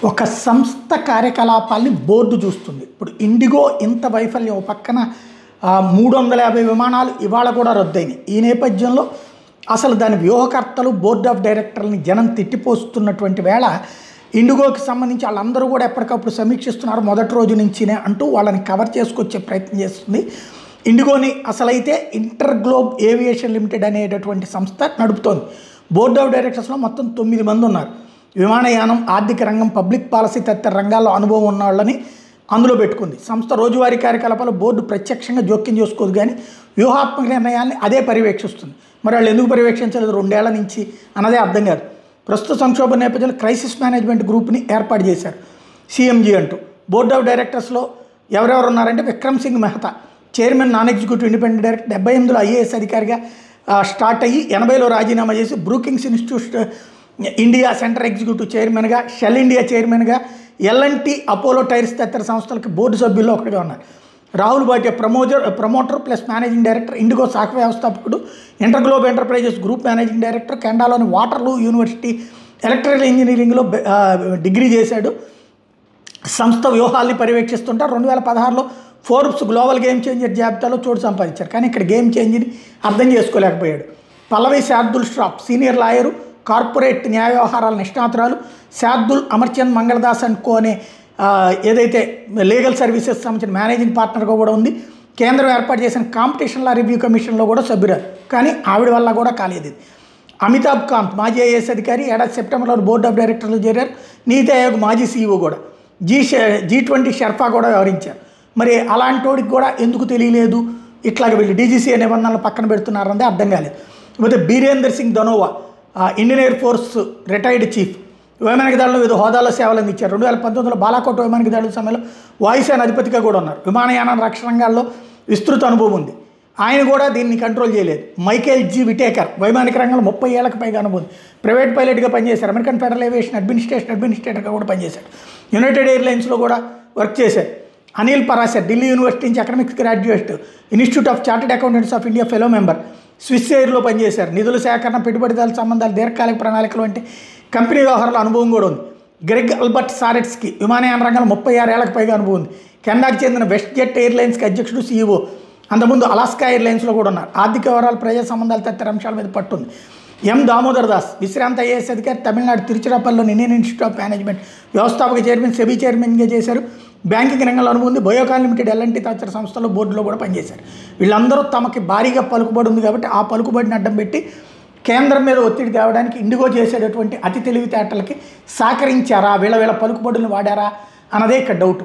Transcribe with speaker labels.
Speaker 1: ఒక సంస్థ కార్యకలాపాల్ని బోర్డు చూస్తుంది. ఇప్పుడు ఇండిగో ఇంత వైఫల్యం, ఓ పక్కన 350 విమానాలు ఇవాళ కూడా రద్దయినాయి. ఈ నేపథ్యంలో అసలు దాని వ్యూహకర్తలు, బోర్డ్ ఆఫ్ డైరెక్టర్లని జనం తిట్టిపోస్తున్నటువంటి వేళ ఇండిగోకి సంబంధించి వాళ్ళందరూ కూడా ఎప్పటికప్పుడు సమీక్షిస్తున్నారు మొదటి రోజు నుంచినే అంటూ వాళ్ళని కవర్ చేసుకొచ్చే ప్రయత్నం చేస్తుంది. ఇండిగోని అసలైతే ఇంటర్ గ్లోబ్ ఏవియేషన్ లిమిటెడ్ అనేటటువంటి సంస్థ నడుపుతోంది. బోర్డ్ ఆఫ్ డైరెక్టర్స్లో మొత్తం 9 మంది ఉన్నారు. విమానయానం, ఆర్థిక రంగం, పబ్లిక్ పాలసీ తదితర రంగాల్లో అనుభవం ఉన్న వాళ్ళని అందులో పెట్టుకుంది. సంస్థ రోజువారీ కార్యకలాపాలు బోర్డు ప్రత్యక్షంగా జోక్యం చేసుకోదు, కానీ వ్యూహాత్మక నిర్ణయాల్ని అదే పర్యవేక్షిస్తుంది. మరి వాళ్ళు ఎందుకు పర్యవేక్షించలేదు 2 ఏళ్ల నుంచి అన్నదే అర్థం కాదు. ప్రస్తుత సంక్షోభ నేపథ్యంలో క్రైసిస్ మేనేజ్మెంట్ గ్రూప్ని ఏర్పాటు చేశారు, సిఎంజీ అంటూ. బోర్డ్ ఆఫ్ డైరెక్టర్స్లో ఎవరెవరు ఉన్నారంటే Vikram Singh Mehta, chairman, non executive independent director, 78లో ఐఏఎస్ అధికారిగా స్టార్ట్ అయ్యి 80లో రాజీనామా చేసి Brookings institute India centre executive చైర్మన్గా, షెల్ ఇండియా చైర్మన్గా, ఎల్ఎన్టీ, అపోలో టైర్స్ తదితర సంస్థలకు బోర్డు సభ్యుల్లో ఒకటిగా ఉన్నారు. Rahul Bhatia promoter plus managing director, IndiGo శాఖ వ్యవస్థాపకుడు, inter globe enterprises group managing director, కెనడాలోని వాటర్లూ యూనివర్సిటీ ఎలక్ట్రికల్ ఇంజనీరింగ్లో డిగ్రీ చేశాడు. సంస్థ వ్యూహాల్ని పర్యవేక్షిస్తుంటారు. 2016లో ఫోర్బ్స్ గ్లోబల్ గేమ్ చేంజర్ జాబితాలో చోటు సంపాదించారు. కానీ ఇక్కడ గేమ్ చేంజ్ని అర్థం చేసుకోలేకపోయాడు. Pallavi Shardul Shroff, senior lawyer, corporate న్యాయ వ్యవహారాల నిష్ణాతురాలు. శార్దుల్ అమర్చంద్ మంగళదాస్ అండ్ కో అనే ఏదైతే లీగల్ సర్వీసెస్ సంబంధించిన మేనేజింగ్ పార్ట్నర్గా కూడా ఉంది. కేంద్రం ఏర్పాటు చేసిన కాంపిటీషన్ లా రివ్యూ కమిషన్లో కూడా సభ్యురాలు, కానీ ఆవిడ వల్ల కూడా కాలేదు. అమితాబ్ కాంత్, మాజీ ఐఏఎస్ అధికారి, ఏడాది సెప్టెంబర్లో బోర్డ్ ఆఫ్ డైరెక్టర్లు చేరారు. నీతి ఆయోగ్ మాజీ సీఈఓ కూడా. G20 షెర్పా కూడా వ్యవహరించారు. మరి అలాంటి వాడికి కూడా ఎందుకు తెలియలేదు, ఇట్లాగ వీళ్ళు డీజీసీఏ నిబంధనలు పక్కన పెడుతున్నారన్నదే అర్థం కాలేదు. లేకపోతే Birender Singh Dhanoa, Indian air force retired chief, వైమానిక దళంలో వివిధ హోదాలో సేవలు అందించారు. 2019లో బాలాకోట్ వైమానిక దళం సమయంలో వాయుసేన అధిపతిగా కూడా ఉన్నారు. విమానయాన రక్షణ రంగాల్లో విస్తృత అనుభవం ఉంది. ఆయన కూడా దీన్ని కంట్రోల్ చేయలేదు. మైకేల్ జీ విటేకర్, వైమానిక రంగంలో 30 ఏళ్లకు పైగా అనుభవం, ప్రైవేట్ పైలట్గా పనిచేశారు. అమెరికన్ ఫెడరల్ ఏవియేషన్ అడ్మినిస్ట్రేటర్గా కూడా పనిచేశారు. యునైటెడ్ ఎయిర్లైన్స్లో కూడా వర్క్ చేశారు. అనిల్ పరాశర్, ఢిల్లీ యూనివర్సిటీ నుంచి economics graduate, institute of chartered accountants of India fellow member, Swiss ఎయిర్లో పనిచేశారు. నిధుల సేకరణ, పెట్టుబడిదారుల సంబంధాలు, దీర్ఘకాలిక ప్రణాళికలు వంటి కంపెనీ వ్యవహారాల అనుభవం కూడా ఉంది. గ్రెగ్ అల్బర్ట్ సారెట్స్కి, విమానయాన రంగంలో 36 ఏళ్లకు పైగా అనుభవం ఉంది. కెనడాకి చెందిన వెస్ట్ జెట్ ఎయిర్లైన్స్కి అధ్యక్షుడు, సీఈఓ. అంతకుముందు అలాస్కా ఎయిర్లైన్స్లో కూడా ఉన్నారు. ఆర్థిక వ్యవహారాలు, ప్రజా సంబంధాలు తదితర అంశాల మీద పట్టుంది. ఎం దామోదర్ దాస్, విశ్రాంత ఐఏఎస్ అధికారి, తమిళనాడు తిరుచిరాపల్లిలోని ఇండియన్ ఇన్స్టిట్యూట్ ఆఫ్ మేనేజ్మెంట్ వ్యవస్థాపక చైర్మన్, సెబీ చైర్మన్గా చేశారు. బ్యాంకింగ్ రంగంలో అనుభవం ఉంది. బయోకాన్ లిమిటెడ్, ఎల్ఎన్టీ తదితర సంస్థల్లో బోర్డులో కూడా పనిచేశారు. వీళ్ళందరూ తమకి భారీగా పలుకుబడి ఉంది కాబట్టి ఆ పలుకుబడిని అడ్డం పెట్టి కేంద్రం మీద ఒత్తిడి తేవడానికి ఇండిగో చేసేటటువంటి అతి తెలివితేటలకి సహకరించారా, వీళ్ళ పలుకుబడులను వాడారా అన్నదే ఇక్కడ డౌట్.